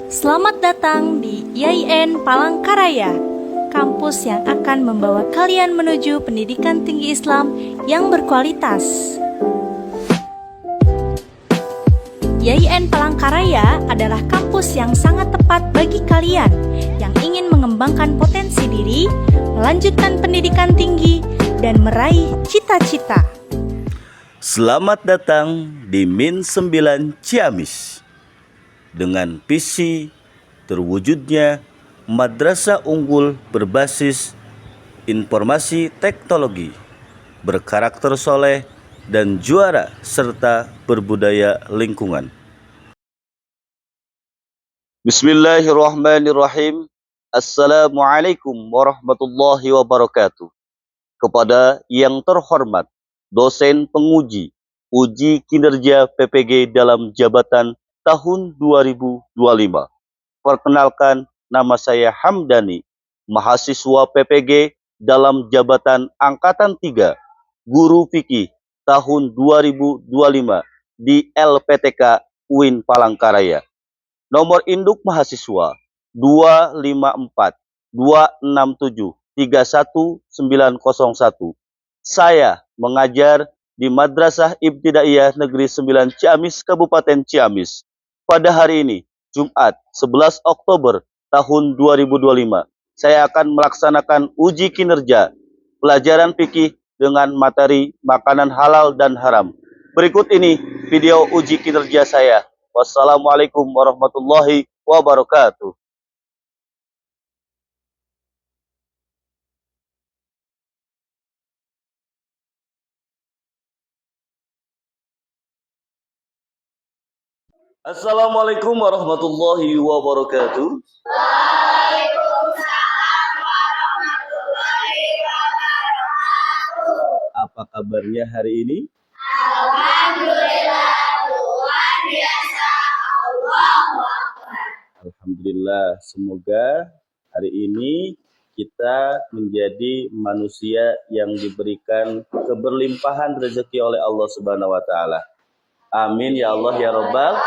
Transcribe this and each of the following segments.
Selamat datang di IAIN Palangkaraya, kampus yang akan membawa kalian menuju pendidikan tinggi Islam yang berkualitas. IAIN Palangkaraya adalah kampus yang sangat tepat bagi kalian yang ingin mengembangkan potensi diri, melanjutkan pendidikan tinggi, dan meraih cita-cita. Selamat datang di Min 9 Ciamis. Dengan visi terwujudnya madrasah unggul berbasis informasi teknologi, berkarakter soleh dan juara serta berbudaya lingkungan. Bismillahirrahmanirrahim. Assalamualaikum warahmatullahi wabarakatuh. Kepada yang terhormat dosen penguji uji kinerja PPG dalam jabatan tahun 2025. Perkenalkan, nama saya Hamdani, mahasiswa PPG dalam jabatan Angkatan 3, Guru Fikih tahun 2025 di LPTK UIN Palangkaraya. Nomor induk mahasiswa 254 267 31901. Saya mengajar di Madrasah Ibtidaiyah Negeri 9 Ciamis, Kabupaten Ciamis. Pada hari ini, Jumat 11 Oktober tahun 2025, saya akan melaksanakan uji kinerja pelajaran fikih dengan materi makanan halal dan haram. Berikut ini video uji kinerja saya. Wassalamualaikum warahmatullahi wabarakatuh. Assalamualaikum warahmatullahi wabarakatuh. Waalaikumsalam warahmatullahi wabarakatuh. Apa kabarnya hari ini? Alhamdulillah, luar biasa. Allahu Akbar. Alhamdulillah, semoga hari ini kita menjadi manusia yang diberikan keberlimpahan rezeki oleh Allah Subhanahu wa taala. Amin ya Allah ya Rabbal.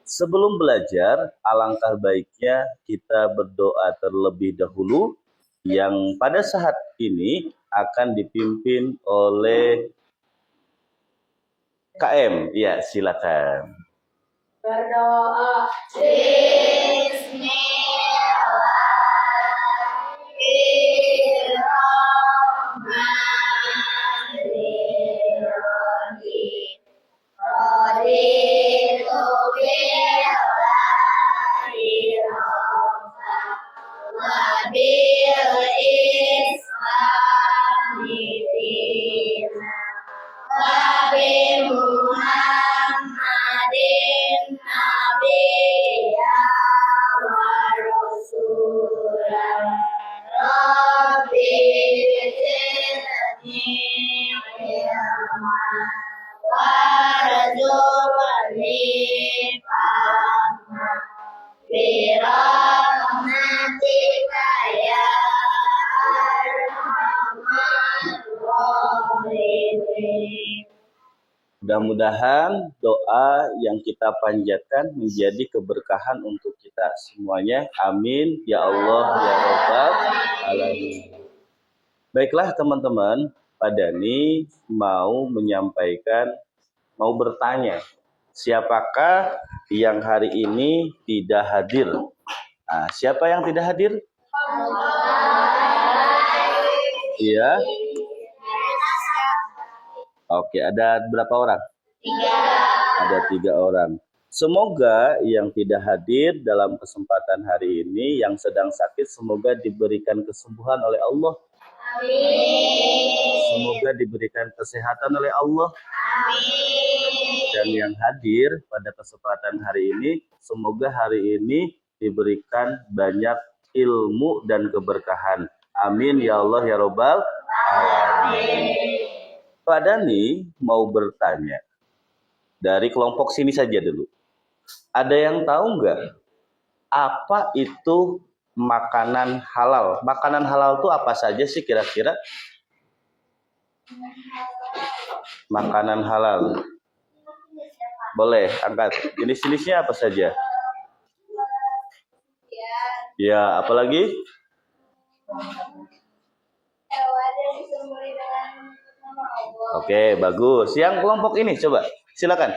Sebelum belajar, alangkah baiknya kita berdoa terlebih dahulu yang pada saat ini akan dipimpin oleh KM. Ya, silakan. Berdoa. Bismillahirrahmanirrahim. Raditu billahi rabban wa bil islami dinan wa bi Muhammadin nabiyya wa rasulah. Rabbi zidni ilman warzuqni fahman birahmatika ya arhamar rahimin. Mudah-mudahan doa yang kita panjatkan menjadi keberkahan untuk kita semuanya. Amin ya Allah ya Rabbal alamin. Baiklah teman-teman, Pak Dani mau bertanya, siapakah yang hari ini tidak hadir? Nah, siapa yang tidak hadir? Iya. Oke, ada berapa orang? 3. Ada 3 orang. Semoga yang tidak hadir dalam kesempatan hari ini, yang sedang sakit, semoga diberikan kesembuhan oleh Allah. Amin. Semoga diberikan kesehatan oleh Allah. Amin. Dan yang hadir pada kesempatan hari ini, semoga hari ini diberikan banyak ilmu dan keberkahan. Amin ya Allah ya Rabbal alamin. Pak Dani mau bertanya, dari kelompok sini saja dulu. Ada yang tahu nggak apa itu makanan halal? Makanan halal itu apa saja sih kira-kira? Makanan halal. Boleh angkat. Jenis-jenisnya apa saja? Ya, apalagi? Hewan yang disembelih dengan nama Allah. Oke, bagus. Yang kelompok ini coba, silakan.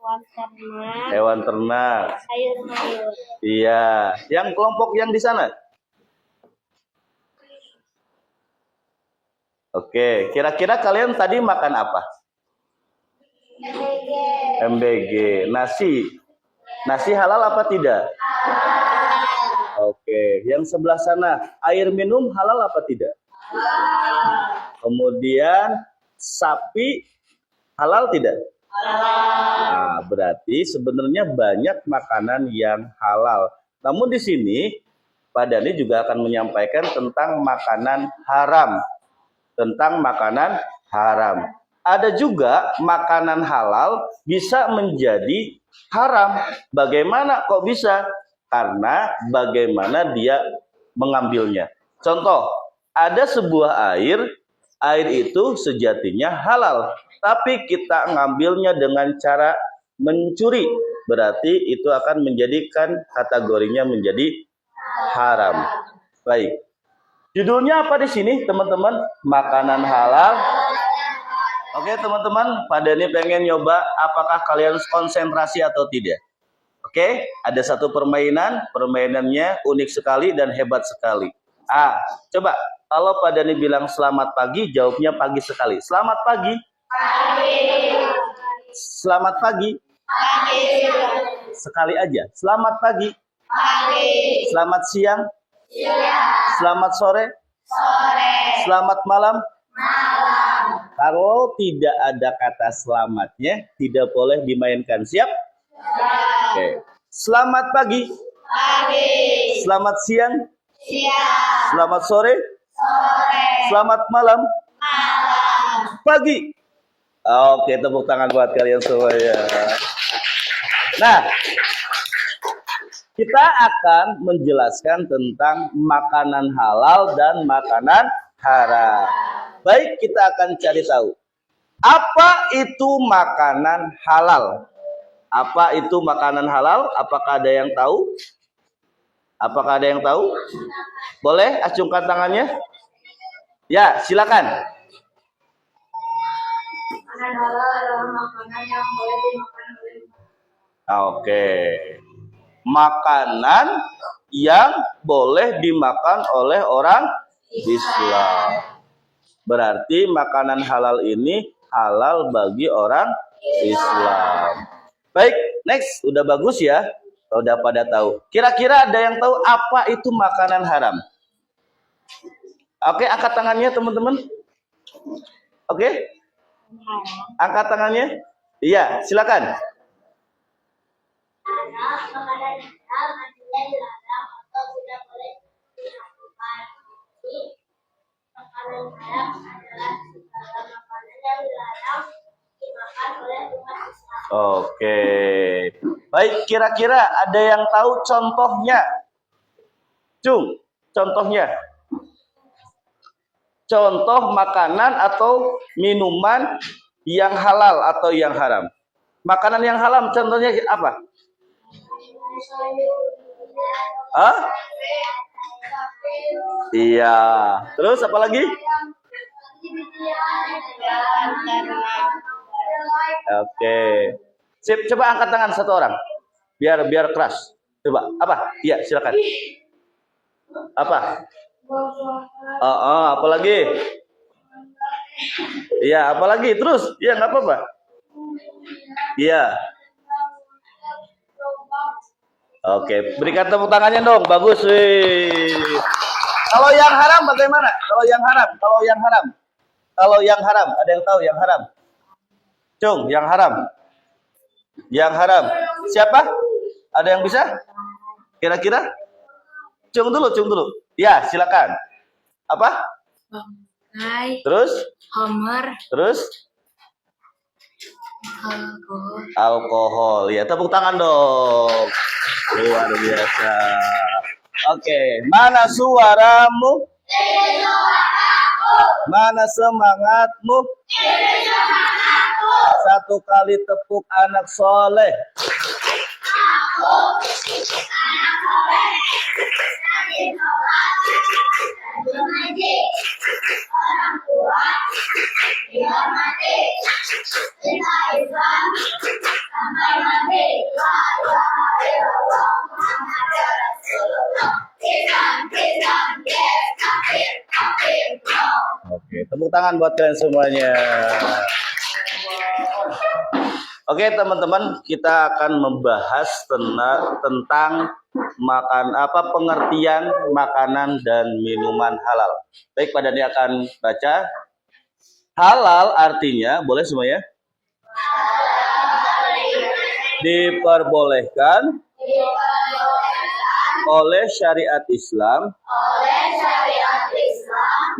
Hewan ternak, Hewan ternak. sayur-mayur. Iya, yang kelompok yang di sana. Oke, kira-kira kalian tadi makan apa? MBG. Nasi. Nasi halal apa tidak? Oke, yang sebelah sana, air minum halal apa tidak? Kemudian sapi halal tidak? Nah, berarti sebenarnya banyak makanan yang halal. Namun di sini Pak Dhani juga akan menyampaikan tentang makanan haram. Tentang makanan haram. Ada juga makanan halal bisa menjadi haram. Bagaimana kok bisa? Karena bagaimana dia mengambilnya. Contoh, ada sebuah air itu sejatinya halal. Tapi kita ngambilnya dengan cara mencuri. Berarti itu akan menjadikan kategorinya menjadi haram. Baik. Judulnya apa di sini, teman-teman? Makanan halal. Oke, teman-teman, Pak Dhani pengen nyoba apakah kalian konsentrasi atau tidak. Oke, ada satu permainan, permainannya unik sekali dan hebat sekali. Coba kalau Pak Dhani bilang selamat pagi, jawabnya pagi sekali. Selamat pagi. Pagi. Selamat pagi. Pagi. Sekali aja. Selamat pagi. Pagi. Selamat siang. Siang. Selamat sore. Sore. Selamat malam. Malam. Kalau tidak ada kata selamatnya, tidak boleh dimainkan. Siap? Oke. Selamat pagi. Pagi. Selamat siang. Siang. Selamat sore. Sore. Selamat malam. Malam. Pagi. Oke, tepuk tangan buat kalian semua ya. Nah, kita akan menjelaskan tentang makanan halal dan makanan haram. Baik, kita akan cari tahu. Apa itu makanan halal? Apa itu makanan halal? Apakah ada yang tahu? Apakah ada yang tahu? Boleh acungkan tangannya? Ya, silakan. Makanan halal adalah makanan yang boleh dimakan oleh Oke. Makanan yang boleh dimakan oleh orang Islam. Berarti makanan halal ini halal bagi orang Islam. Baik, next. Udah bagus ya. Udah pada tahu. Kira-kira ada yang tahu apa itu makanan haram? Oke, angkat tangannya teman-teman. Oke. Angkat tangannya. Iya, silakan. makanan haram artinya dilarang atau tidak boleh dilakukan. Makanan haram adalah segala makanan yang dilarang dimakan oleh umat Islam. Oke. Baik, kira-kira ada yang tahu contohnya? Cung, contohnya. Contoh makanan atau minuman yang halal atau yang haram. Makanan yang halal contohnya apa? Hah? Iya. Terus apa lagi? Oke. Sip, coba angkat tangan satu orang. Biar keras. Coba. Apa? Iya, silakan. Apa? Apa lagi? Iya, apa lagi? Terus. Iya, nggak apa-apa. Iya. Oke, berikan tepuk tangannya dong. Bagus, wih. Kalau yang haram bagaimana? Kalau yang haram, kalau yang haram. Kalau yang haram, ada yang tahu yang haram? Cung, yang haram. Yang haram. Siapa? Ada yang bisa? Kira-kira? Cung dulu. Ya, silakan. Apa? Bangkai, Terus? Homer, Terus? Alkohol. Ya, tepuk tangan dong. Luar biasa. Oke, mana suaramu? Mana semangatmu? Satu kali tepuk anak soleh. rajin sholat, rajin ngaji, orang tua dihormati, cinta Islam sampai mati. La ilaha illallah Muhammadur Rasulullah. Islam, Islam, yes, kafir, kafir, no. Oke, tepuk tangan buat kalian semuanya. Oke teman-teman, kita akan membahas tentang pengertian makanan dan minuman halal. Baik, Pak Dani akan baca. Halal artinya, boleh semuanya? Diperbolehkan oleh syariat Islam,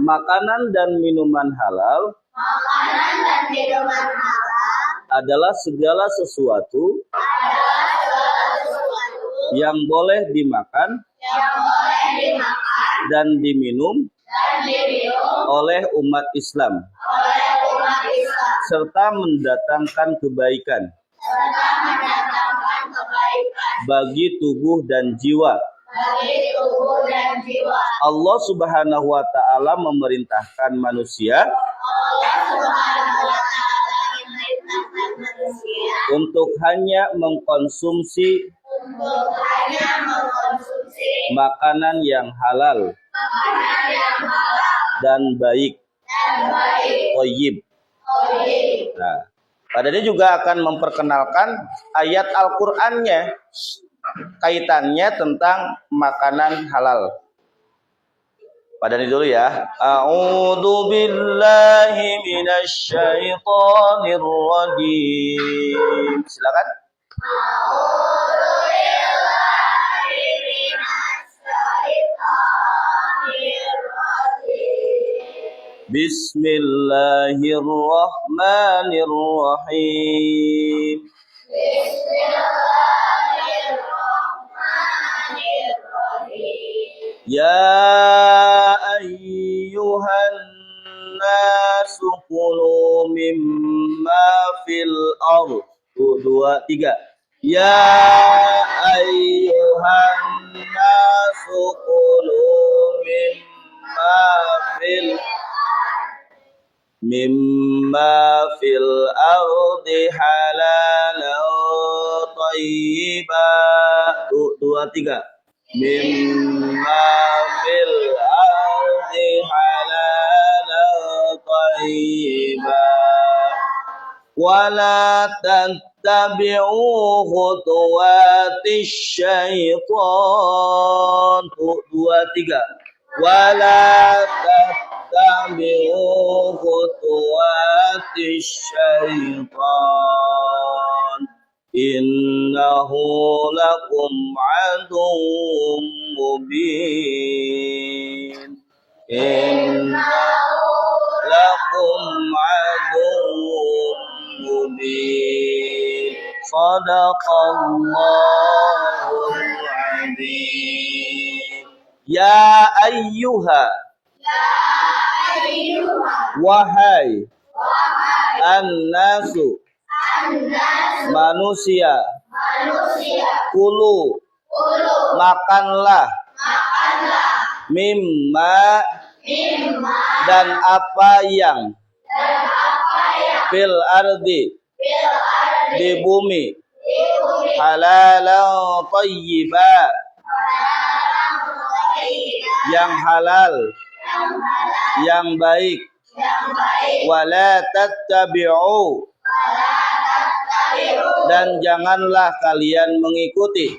makanan dan minuman halal adalah segala sesuatu yang boleh dimakan dan diminum oleh umat Islam serta mendatangkan kebaikan bagi tubuh dan jiwa. Allah Subhanahu wa Ta'ala memerintahkan manusia untuk hanya mengkonsumsi makanan yang halal dan baik, thayyib. Nah, padanya juga akan memperkenalkan ayat Al-Qur'annya, kaitannya tentang makanan halal. Padani dulu ya. A'udzu billahi minasy syaithanir rajim. Silakan. A'udzu billahi minasy syaithanir rajim. Bismillahirrahmanirrahim. Ya ayyuhan nasu kulu mimma fil ardh. 2, 3. Ya ayyuhan nasu kulu mimma fil ardi halalan thayyiban. 2, 3. Mimma fil ardi halalan thayyiban wala tattabi'u khutuwatis syaitan. 2, 3. Wala tattabi'u khutuwatis syaitan innahu lakum aduwwum mubin. Innahu lakum aduwwum mubin. Shadaqallahul adzim. Ya ayyuha, wahai an-nasu, manusia, kulu, makanlah, mimma, dan apa yang, fil ardi, di bumi, halalan thayyiban, yang halal, yang baik, wala tattabi'u, dan janganlah kalian mengikuti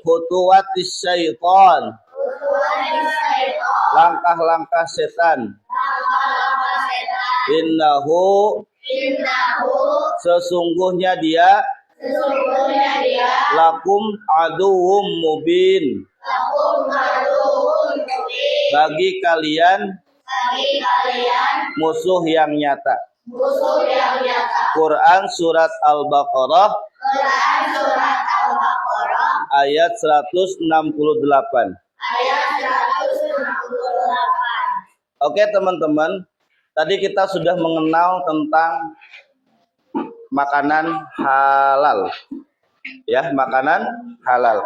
khutuwatis syaitan, langkah-langkah setan. Innahu, sesungguhnya dia, lakum aduwwum mubin, bagi kalian musuh yang nyata. Quran surat Al-Baqarah ayat 168. Oke teman-teman, tadi kita sudah mengenal tentang makanan halal. Ya, makanan halal.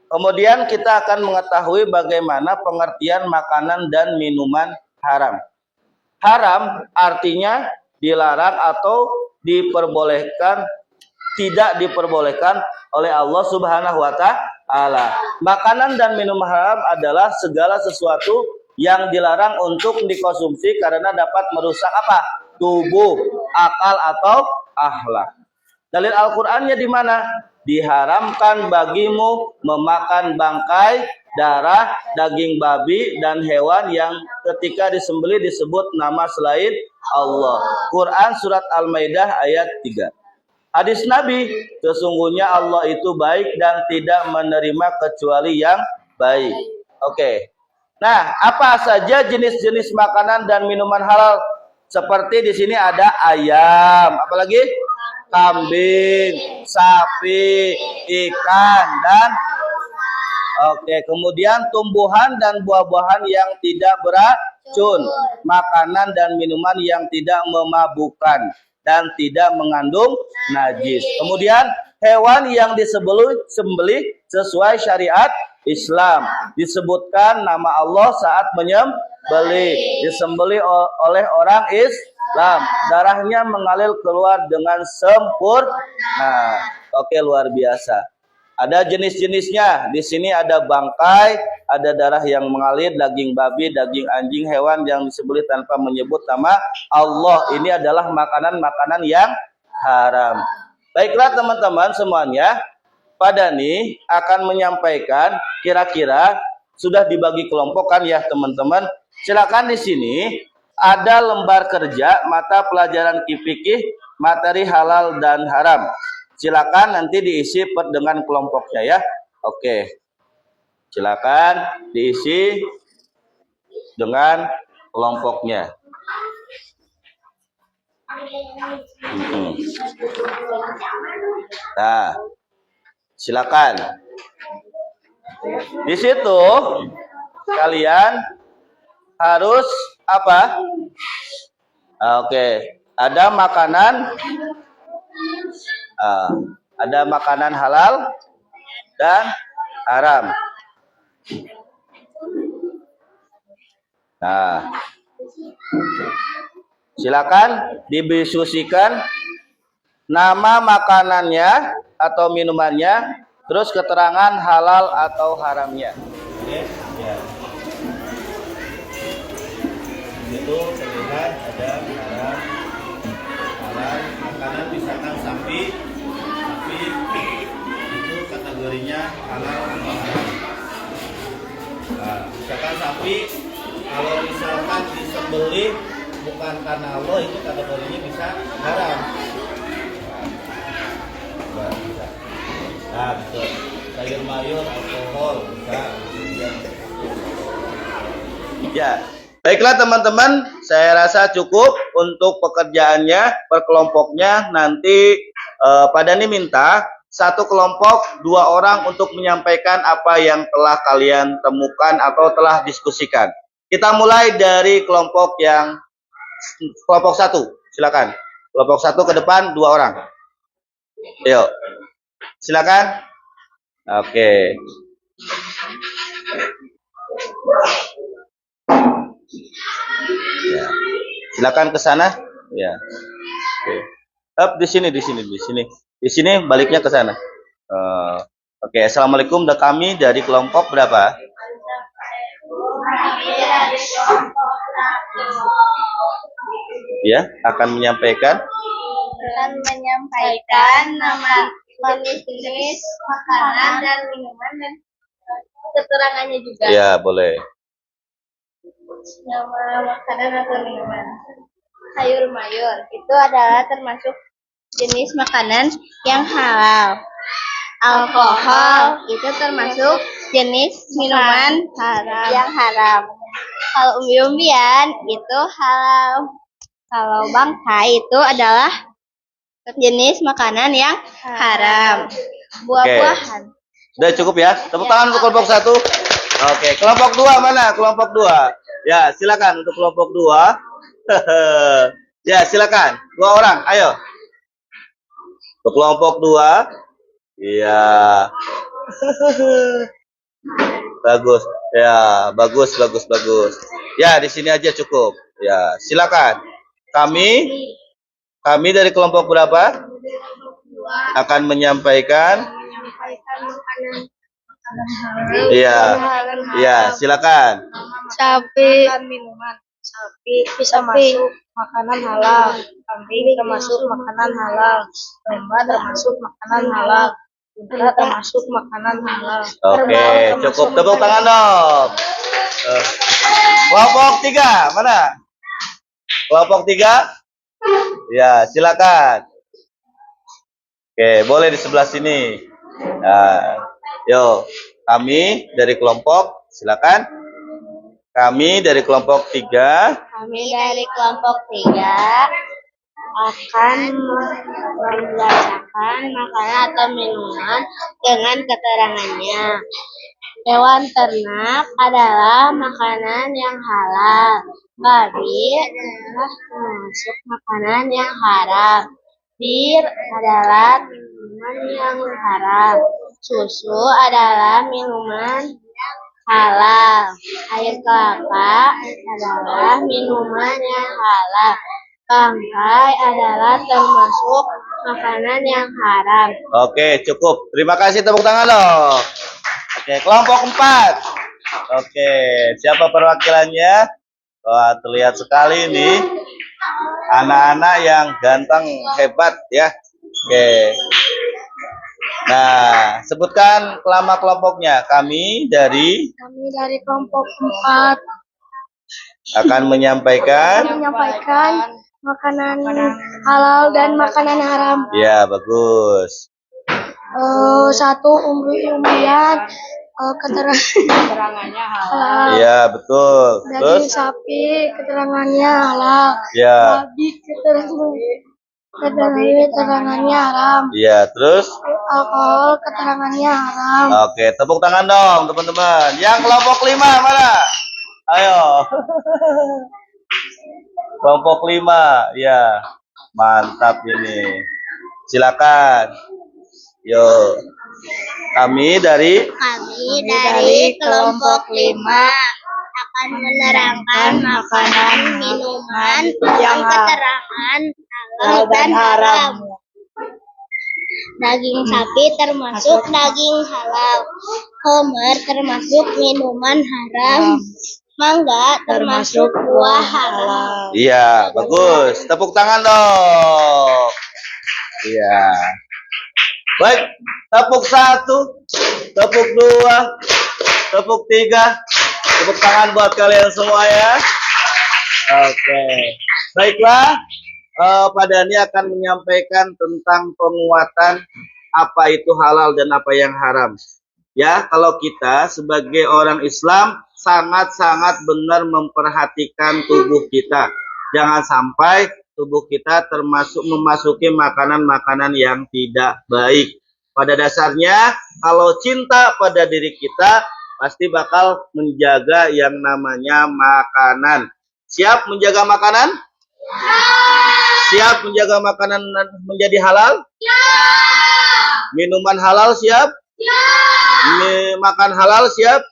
Kemudian kita akan mengetahui bagaimana pengertian makanan dan minuman haram. Haram artinya dilarang atau diperbolehkan, tidak diperbolehkan oleh Allah Subhanahu wa taala. Makanan dan minuman haram adalah segala sesuatu yang dilarang untuk dikonsumsi karena dapat merusak apa? Tubuh, akal atau akhlak. Dalil Al-Qur'annya di mana? Diharamkan bagimu memakan bangkai, darah, daging babi dan hewan yang ketika disembelih disebut nama selain Allah. Quran surat Al-Maidah ayat 3. Hadis Nabi, sesungguhnya Allah itu baik dan tidak menerima kecuali yang baik. Oke. Nah, apa saja jenis-jenis makanan dan minuman halal? Seperti di sini ada ayam, apalagi kambing, sapi, ikan, dan kemudian tumbuhan dan buah-buahan yang tidak beracun, makanan dan minuman yang tidak memabukkan dan tidak mengandung najis. Kemudian hewan yang disembelih sesuai syariat Islam, disebutkan nama Allah saat menyembelih, disembelih oleh orang Islam, darahnya mengalir keluar dengan sempurna. Luar biasa. Ada jenis-jenisnya. Di sini ada bangkai, ada darah yang mengalir, daging babi, daging anjing, hewan yang disembelih tanpa menyebut nama Allah. Ini adalah makanan-makanan yang haram. Baiklah teman-teman semuanya, Pak Dani akan menyampaikan kira-kira sudah dibagi kelompok kan ya teman-teman. Silakan di sini ada lembar kerja mata pelajaran fikih, materi halal dan haram. Silakan nanti diisi dengan kelompoknya ya. Oke. Silakan diisi dengan kelompoknya. Nah, silakan. Di situ kalian harus apa? Ada makanan. Ada makanan halal dan haram. Nah, silakan didiskusikan nama makanannya atau minumannya, terus keterangan halal atau haramnya. Oke, ya. Itu terlihat ada haram, halal, makanan misalkan sapi itu kategorinya halal atau haram. Nah, misalkan sapi kalau misalkan disembelih bukan karena Allah itu kategorinya bisa haram. Nah, betul. Sayur mayur, alkohol bisa. Ya. Baiklah teman-teman, saya rasa cukup untuk pekerjaannya, per kelompoknya. Nanti Pak Dani minta satu kelompok 2 orang untuk menyampaikan apa yang telah kalian temukan atau telah diskusikan. Kita mulai dari kelompok 1. Silakan. Kelompok 1 ke depan 2 orang. Yuk. Silakan. Oke. Ya. Silakan ke sana. Ya. Oke. Di sini baliknya ke sana. Oke. Assalamualaikum. Kami dari kelompok berapa? Ya, akan menyampaikan nama jenis-jenis makanan dan minuman dan keterangannya juga. Ya, boleh. Nama makanan atau minuman. Sayur mayur itu adalah termasuk jenis makanan yang halal. Alkohol itu termasuk jenis minuman yang haram. Kalau umbi-umbian itu halal. Kalau bangkai itu adalah jenis makanan yang haram. Buah-buahan. Sudah cukup ya. Tepuk tangan untuk kelompok 1. Oke, kelompok 2 mana? Kelompok 2. Ya, silakan untuk kelompok 2. Ya, silakan. 2 orang, ayo. Untuk kelompok 2. Iya. Bagus. Ya, bagus, bagus, bagus. Ya, di sini aja cukup. Ya, silakan. Kami dari kelompok berapa akan menyampaikan. Iya. Iya, silakan. Sapi, minuman. Sapi bisa masuk makanan halal. Kambing termasuk makanan halal. Domba termasuk makanan halal. Unta termasuk makanan halal. Oke, cukup. Tepuk tangan dong. Kelompok 3, mana? Kelompok 3? Ya, silakan. Oke, boleh di sebelah sini. Nah, yuk, kami dari kelompok, silakan. Kami dari kelompok 3 Kami dari kelompok 3 akan membacakan makanan atau minuman dengan keterangannya. Hewan ternak adalah makanan yang halal. Babi adalah termasuk makanan yang haram. Bir adalah minuman yang haram. Susu adalah minuman halal. Air kelapa adalah minuman yang halal. Bangkai adalah termasuk makanan yang haram. Oke, cukup. Terima kasih, tepuk tangan dong. Oke, kelompok 4. Oke, siapa perwakilannya? Wah, terlihat sekali nih. Anak-anak yang ganteng, hebat ya. Oke. Nah, sebutkan nama kelompoknya. Kami dari Kelompok 4 akan menyampaikan. makanan halal dan makanan haram. Ya, bagus. Satu umbi-umbian, keterangannya halal. Iya, betul. Daging Terus? sapi keterangannya halal. Ya. Babi keterangannya haram. Iya, terus? Alkohol keterangannya haram. Oke, tepuk tangan dong, teman-teman. Yang kelompok 5 mana? Ayo. Kelompok 5, ya. Mantap ini. Silakan. Yo. Kami dari kelompok 5 akan menerangkan makanan minuman yang keterangan halal dan haram. Daging sapi termasuk daging halal. Homer termasuk minuman haram. Mangga termasuk buah halal. Iya, bagus. Tepuk tangan dong. Iya. Baik, tepuk 1, tepuk 2, tepuk 3. Tepuk tangan buat kalian semua ya. Oke. Baiklah, Pak Dhani akan menyampaikan tentang penguatan apa itu halal dan apa yang haram. Ya, kalau kita sebagai orang Islam sangat-sangat benar memperhatikan tubuh kita. Jangan sampai tubuh kita memasuki makanan-makanan yang tidak baik. Pada dasarnya, kalau cinta pada diri kita, pasti bakal menjaga yang namanya makanan. Siap menjaga makanan? Siap menjaga makanan menjadi halal? Minuman halal siap? Makan halal siap?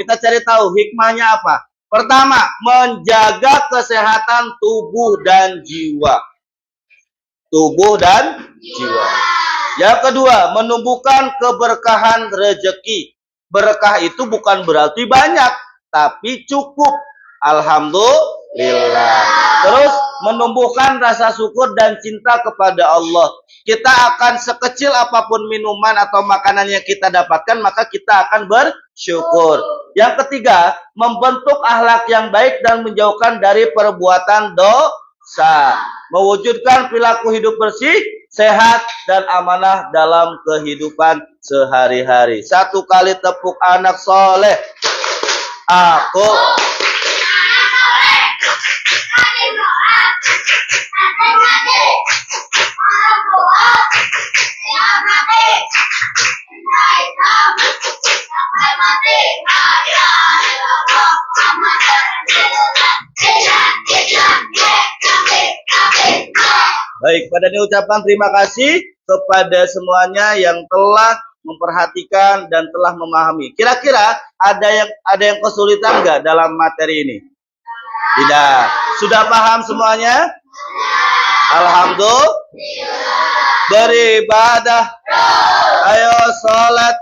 Kita cari tahu hikmahnya apa. Pertama, menjaga kesehatan tubuh dan jiwa. Tubuh dan jiwa. Yang kedua, menumbuhkan keberkahan rezeki. Berkah itu bukan berarti banyak, tapi cukup. Alhamdulillah. Terus menumbuhkan rasa syukur dan cinta kepada Allah. Kita akan sekecil apapun minuman atau makanan yang kita dapatkan, maka kita akan bersyukur. Yang ketiga, membentuk akhlak yang baik dan menjauhkan dari perbuatan dosa. Mewujudkan perilaku hidup bersih, sehat, dan amanah dalam kehidupan sehari-hari. Satu kali tepuk anak soleh. Aku Baik, pada ini ucapan terima kasih kepada semuanya yang telah memperhatikan dan telah memahami. Kira-kira ada yang kesulitan nggak dalam materi ini? Tidak. Sudah paham semuanya? Alhamdulillah. Beribadah. Ayo sholat.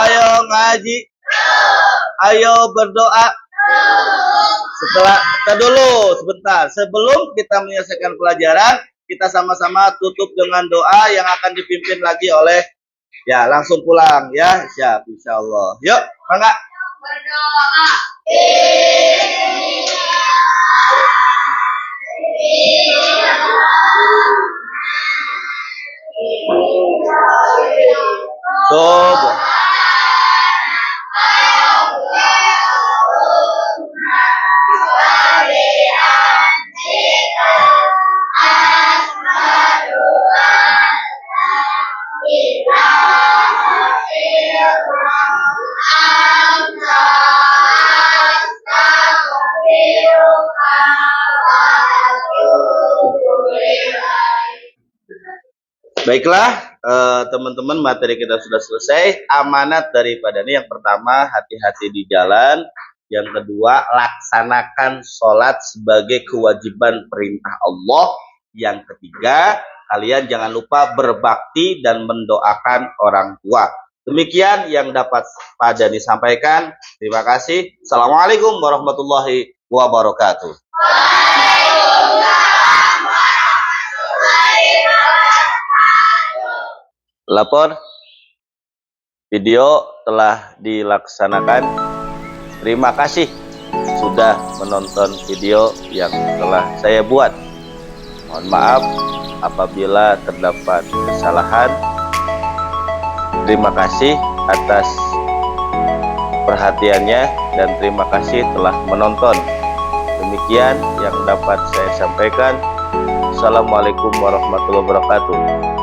Ayo ngaji. Ayo berdoa. Kita dulu sebentar. Sebelum kita menyelesaikan pelajaran, kita sama-sama tutup dengan doa yang akan dipimpin lagi oleh, ya langsung pulang ya, siap insyaallah. Yuk, mangga. Berdoa. Coba. Baiklah, teman-teman, materi kita sudah selesai. Amanat daripada ini yang pertama, hati-hati di jalan. Yang kedua, laksanakan sholat sebagai kewajiban perintah Allah. Yang ketiga, kalian jangan lupa berbakti dan mendoakan orang tua. Demikian yang dapat Pak Dani sampaikan. Terima kasih. Assalamualaikum warahmatullahi wabarakatuh. Lapor, video telah dilaksanakan. Terima kasih sudah menonton video yang telah saya buat. Mohon maaf apabila terdapat kesalahan. Terima kasih atas perhatiannya dan terima kasih telah menonton. Demikian yang dapat saya sampaikan. Assalamualaikum warahmatullahi wabarakatuh.